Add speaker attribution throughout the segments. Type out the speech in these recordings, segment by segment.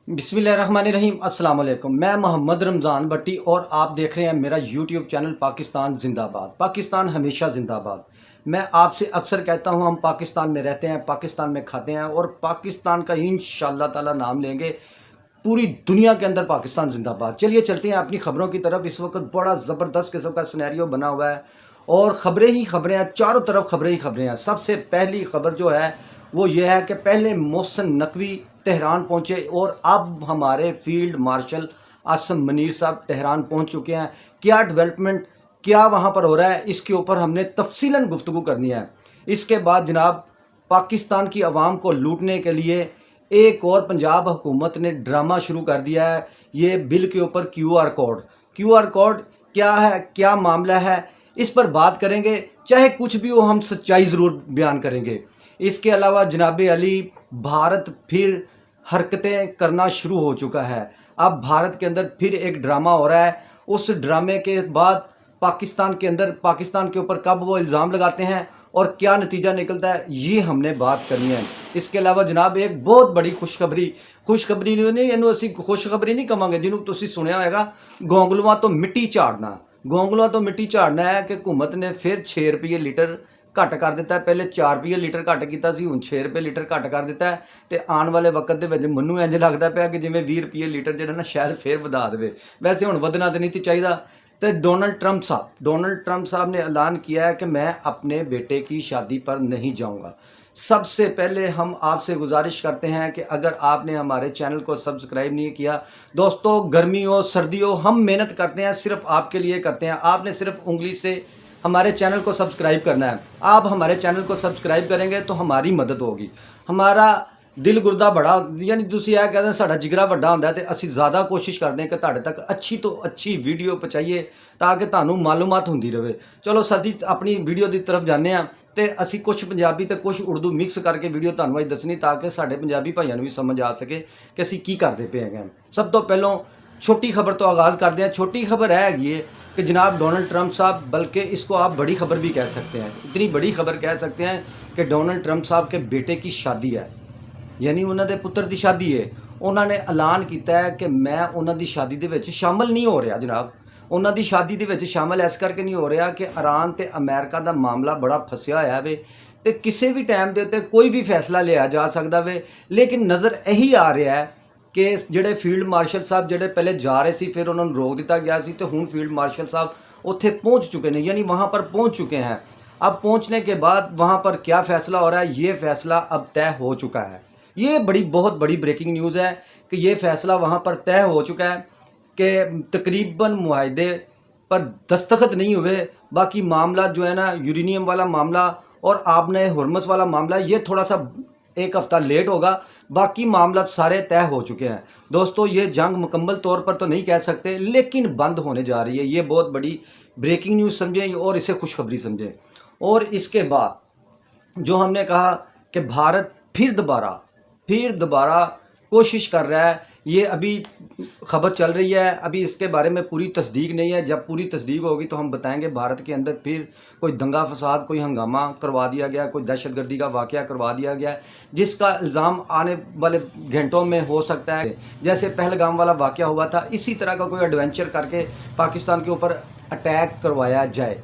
Speaker 1: बिस्मिल्लाहिर्रहमानिर्रहीम अस्सलाम वालेकुम। मैं मोहम्मद रमज़ान भट्टी और आप देख रहे हैं मेरा यूट्यूब चैनल पाकिस्तान जिंदाबाद। पाकिस्तान हमेशा जिंदाबाद। मैं आपसे अक्सर कहता हूं, हम पाकिस्तान में रहते हैं, पाकिस्तान में खाते हैं और पाकिस्तान का इंशाअल्लाह ताला नाम लेंगे। पूरी दुनिया के अंदर पाकिस्तान जिंदाबाद। चलिए चलते हैं अपनी खबरों की तरफ। इस वक्त बड़ा ज़बरदस्त किस्म का सिनेरियो बना हुआ है और ख़बरें ही ख़बरें हैं, चारों तरफ ख़बरें ही ख़बरें हैं। सबसे पहली ख़बर जो है वो ये है कि पहले मोहसिन नकवी तेहरान पहुंचे और अब हमारे फील्ड मार्शल आसिम मुनीर साहब तेहरान पहुंच चुके हैं। क्या डेवलपमेंट, क्या वहां पर हो रहा है, इसके ऊपर हमने तफसीलन गुफ्तगू करनी है। इसके बाद जनाब, पाकिस्तान की आवाम को लूटने के लिए एक और पंजाब हुकूमत ने ड्रामा शुरू कर दिया है। ये बिल के ऊपर क्यू आर कोड क्या है, क्या मामला है, इस पर बात करेंगे। चाहे कुछ भी हो, हम सच्चाई ज़रूर बयान करेंगे। इसके अलावा जनाब अली, भारत फिर हरकतें करना शुरू हो चुका है। अब भारत के अंदर फिर एक ड्रामा हो रहा है। उस ड्रामे के बाद पाकिस्तान के अंदर, पाकिस्तान के ऊपर कब वो इल्ज़ाम लगाते हैं और क्या नतीजा निकलता है, ये हमने बात करनी है। इसके अलावा जनाब एक बहुत बड़ी खुशखबरी नहीं, इन्हों असी खुशखबरी नहीं कहांगे, जिन्होंने तुसी सुनिया होगा, गोंगलुआ तो मिट्टी झाड़ना है कि हुकूमत ने फिर 6 रुपये लीटर घट कर दिता है। पहले 4 रुपये लीटर घट किया, हुण 6 रुपये लीटर घट कर दिता है। तो आने वाले वक्त के मैनू इंज लगता पाया कि जिवें 20 रुपये लीटर जो ना शायद फिर वधा दे। वैसे हुण वधना तो नहीं चाहिए। तो डोनाल्ड ट्रंप साहब ने ऐलान किया है कि मैं अपने बेटे की शादी पर नहीं जाऊंगा। सबसे पहले हम आपसे गुजारिश करते हैं कि अगर आपने हमारे चैनल को सब्सक्राइब नहीं किया, दोस्तों गर्मी हो सर्दी हो, हम मेहनत करते हैं, सिर्फ आपके लिए करते हैं। आपने सिर्फ उंगली से हमारे चैनल को सब्सक्राइब करना है। आप हमारे चैनल को सब्सक्राइब करेंगे तो हमारी मदद होगी। हमारा दिल गुरदा बड़ा, यानी तुसीं यह कहते हैं साडा जिगरा वड्डा हुंदा है, तो असीं ज़्यादा कोशिश करते हैं कि तुहाडे तक अच्छी तो अच्छी वीडियो पहुँचाइए ताकि तुहानूं मालूमात होंदी रहे। चलो सर जी, अपनी वीडियो की तरफ जाने आ ते असीं कुछ पंजाबी ते कुछ उर्दू मिक्स करके वीडियो तुहानूं अज दसनी ताकि साडे पंजाबी भाइयों नूं भी समझ आ सके कि असीं की करदे पे हैं। सब तो पहलों छोटी खबर तो आगाज़ करते हैं। छोटी खबर है कि जनाब डोनाल्ड ट्रंप साहब, बल्कि इसको आप बड़ी खबर भी कह सकते हैं, इतनी बड़ी खबर कह सकते हैं कि डोनाल्ड ट्रंप साहब के बेटे की शादी है, यानी उन्होंने पुत्र की शादी है। उन्होंने ऐलान किया है कि मैं उन्होंने शादी दे विच शामिल नहीं हो रहा। जनाब उन्होंने शादी दे विच शामिल इस करके नहीं हो रहा कि ईरान ते अमेरिका का मामला बड़ा फसिया होया वे ते किसी भी टाइम के उत्ते कोई भी फैसला लिया जा सकता वे। लेकिन नज़र यही आ रहा है कि ਜਿਹੜੇ फील्ड मार्शल साहब ਜਿਹੜੇ पहले जा रहे थे, फिर उन्होंने रोक दिता गया सी, तो हुण फील्ड मार्शल साहब उत्थे पहुँच चुके हैं, यानी वहाँ पर पहुँच चुके हैं। अब पहुँचने के बाद वहाँ पर क्या फ़ैसला हो रहा है, ये फ़ैसला अब तय हो चुका है। ये बहुत बड़ी ब्रेकिंग न्यूज़ है कि ये फ़ैसला वहाँ पर तय हो चुका है कि तकरीबन मुआहदे पर दस्तखत नहीं हुए। बाकी मामला जो है ना, यूरेनियम वाला मामला और आपने हुर्मस वाला मामला, ये थोड़ा सा एक हफ़्ता लेट होगा। बाकी मामला सारे तय हो चुके हैं। दोस्तों ये जंग मुकम्मल तौर पर तो नहीं कह सकते, लेकिन बंद होने जा रही है। ये बहुत बड़ी ब्रेकिंग न्यूज़ समझें और इसे खुशखबरी समझें। और इसके बाद जो हमने कहा कि भारत फिर दोबारा कोशिश कर रहा है, ये अभी खबर चल रही है, अभी इसके बारे में पूरी तस्दीक नहीं है। जब पूरी तस्दीक होगी तो हम बताएंगे। भारत के अंदर फिर कोई दंगा फसाद, कोई हंगामा करवा दिया गया, कोई दहशतगर्दी का वाक़या करवा दिया गया, जिसका इल्ज़ाम आने वाले घंटों में हो सकता है। जैसे पहलगाम वाला वाक़या हुआ था, इसी तरह का कोई एडवेंचर करके पाकिस्तान के ऊपर अटैक करवाया जाए।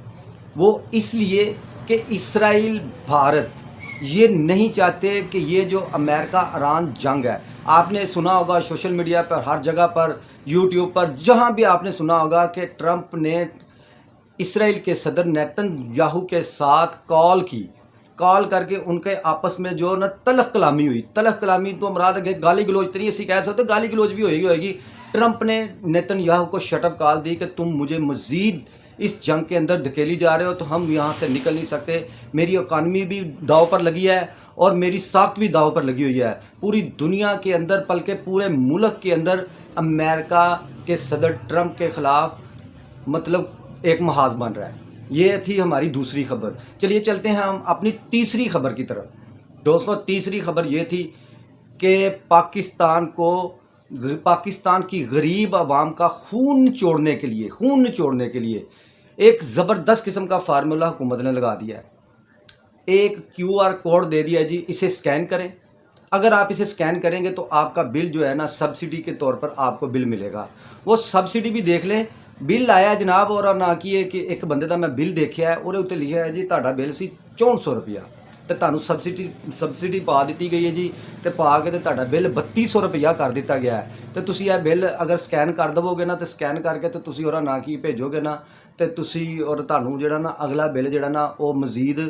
Speaker 1: वो इसलिए कि इसराइल भारत ये नहीं चाहते कि ये जो अमेरिका ईरान जंग है, आपने सुना होगा सोशल मीडिया पर, हर जगह पर, यूट्यूब पर, जहाँ भी आपने सुना होगा कि ट्रंप ने इसराइल के सदर नेतन्याहू के साथ कॉल करके उनके आपस में जो ना तलख कलामी हुई। तलख कलामी तो मुराद है गाली गलोच तो नहीं असी कह सकते, गाली गलोच भी होएगी। ट्रंप ने नेतन्याहू को शटअप कॉल दी कि तुम मुझे मज़ीद इस जंग के अंदर धकेली जा रहे हो, तो हम यहाँ से निकल नहीं सकते। मेरी इकानमी भी दाव पर लगी है और मेरी साख्त भी दाव पर लगी हुई है। पूरी दुनिया के अंदर, बल्कि पूरे मुल्क के अंदर अमेरिका के सदर ट्रंप के ख़िलाफ़ मतलब एक महाज बन रहा है। ये थी हमारी दूसरी खबर। चलिए चलते हैं हम अपनी तीसरी खबर की तरफ। दोस्तों तीसरी खबर ये थी कि पाकिस्तान की गरीब आवाम का खून निचोड़ने के लिए एक ज़बरदस्त किस्म का फार्मूला हुकूमत ने लगा दिया है। एक क्यूआर कोड दे दिया जी, इसे स्कैन करें। اگر آپ اسے سکین کریں گے تو آپ کا بل جو ہے نا سبسڈی کے طور پر آپ کو بل ملے گا. وہ سبسڈی بھی دیکھ لیں. بل آیا جناب اور نہ کہ ایک بندے دا میں بل دیکھا ہے اور اتنے لکھا ہے جی تہاڈا بل سی 6400 روپیہ تے تانوں سبسڈی پا دیتی گئی ہے جی تے پا کے تے تہاڈا بل 3200 روپیہ کر دیتا گیا ہے. تے تسی یہ بل اگر سکین کر دو گے نا تے سکین کر کے تے تسی اور نہ کہ بھیجو گے نا تے تسی اور تانوں جڑا نا اگلا بل جڑا نا وہ مزید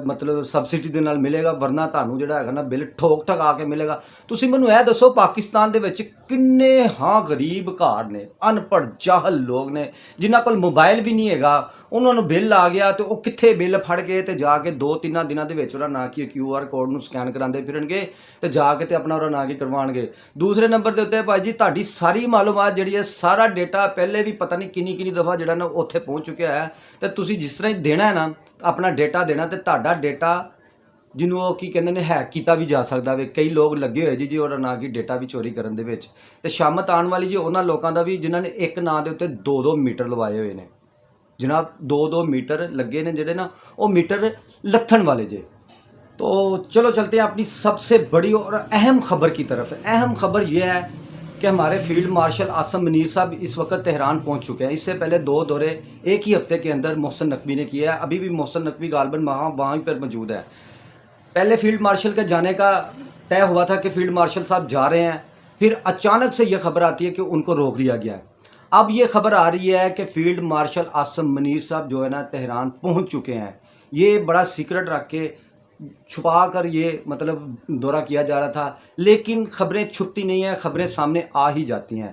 Speaker 1: مطلب سبسڈی دے نال ملے گا, ورنہ تانوں جڑا ہے نا بل ٹھوک ٹھکا کے ملے گا. تسی مینوں اے دسو پاکستان دے وچ کنے غریب گھر نے, ان پڑھ جاہل لوگ نے جنہاں کول موبائل بھی نہیں ہےگا, انہوں نے بل آ گیا تو وہ کتھے بل پھڑ کے تے جا کے 2-3 دنوں دے وچ نہ کہ QR کوڈ نو سکین کراندے پھرن گے تے جا کے تے اپنا نہ کہ کروان گے. دوسرے نمبر دے اوتے بھائی جی تہاڈی ساری معلومات جڑی ہے سارا ڈیٹا پہلے بھی پتہ نہیں کنی دفعہ جڑا نا اوتھے پہنچ چکا ہے. تے تسی جس طرح دینا ہے نا اپنا ڈیٹا دینا تے تہاڈا ڈیٹا جنوں وہ کی کہندے نے ہیک کیتا بھی جا سکدا وے. کئی لوگ لگے ہوئے جی اور نہ کہ ڈیٹا بھی چوری کرن دے وچ. تے شامت آن والی جی انہاں لوکاں دا بھی جنہاں نے ایک نا دے اوتے 2-2 میٹر لوائے ہوئے نے جناب. 2-2 میٹر لگے نے جڑے نا وہ میٹر لتھن والے جے. تو چلو چلتے ہیں اپنی سب سے بڑی اور اہم خبر کی طرف. اہم خبر یہ ہے کہ ہمارے فیلڈ مارشل عاصم منیر صاحب اس وقت تہران پہنچ چکے ہیں. اس سے پہلے 2 دورے ایک ہی ہفتے کے اندر محسن نقوی نے کیا ہے. ابھی بھی محسن نقوی غالباً وہاں پر موجود ہے. پہلے فیلڈ مارشل کے جانے کا طے ہوا تھا کہ فیلڈ مارشل صاحب جا رہے ہیں, پھر اچانک سے یہ خبر آتی ہے کہ ان کو روک لیا گیا ہے. اب یہ خبر آ رہی ہے کہ فیلڈ مارشل عاصم منیر صاحب جو ہے نا تہران پہنچ چکے ہیں. یہ بڑا سیکرٹ رکھ کے چھپا کر یہ مطلب دورہ کیا جا رہا تھا, لیکن خبریں چھپتی نہیں ہیں, خبریں سامنے آ ہی جاتی ہیں.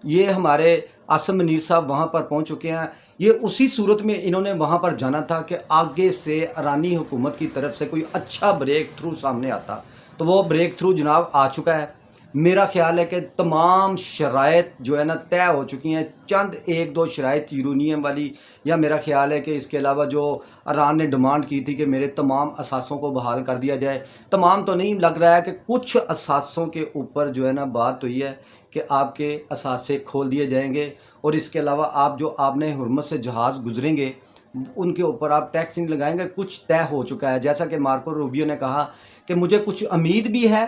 Speaker 1: یہ ہمارے عاصم منیر صاحب وہاں پر پہنچ چکے ہیں. یہ اسی صورت میں انہوں نے وہاں پر جانا تھا کہ آگے سے ایرانی حکومت کی طرف سے کوئی اچھا بریک تھرو سامنے آتا. تو وہ بریک تھرو جناب آ چکا ہے. میرا خیال ہے کہ تمام شرائط جو ہے نا طے ہو چکی ہیں. چند 1-2 شرائط یورینیم والی, یا میرا خیال ہے کہ اس کے علاوہ جو ایران نے ڈیمانڈ کی تھی کہ میرے تمام اثاثوں کو بحال کر دیا جائے. تمام تو نہیں لگ رہا ہے کہ کچھ اثاثوں کے اوپر جو ہے نا بات ہوئی ہے کہ آپ کے اثاثے کھول دیے جائیں گے, اور اس کے علاوہ آپ نے حرمت سے جہاز گزریں گے ان کے اوپر آپ ٹیکس نہیں لگائیں گے. کچھ طے ہو چکا ہے, جیسا کہ مارکو روبیو نے کہا کہ مجھے کچھ امید بھی ہے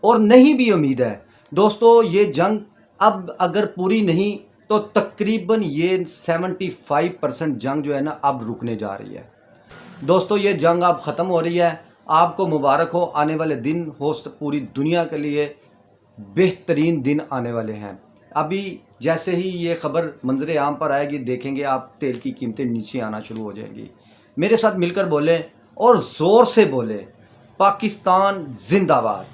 Speaker 1: اور نہیں بھی امید ہے. دوستو یہ جنگ اب اگر پوری نہیں تو تقریباً یہ 75% جنگ جو ہے نا اب رکنے جا رہی ہے. دوستو یہ جنگ اب ختم ہو رہی ہے. آپ کو مبارک ہو. آنے والے دن پوری دنیا کے لیے بہترین دن آنے والے ہیں. ابھی جیسے ہی یہ خبر منظر عام پر آئے گی دیکھیں گے آپ تیل کی قیمتیں نیچے آنا شروع ہو جائیں گی. میرے ساتھ مل کر بولیں اور زور سے بولیں, پاکستان زندہ باد.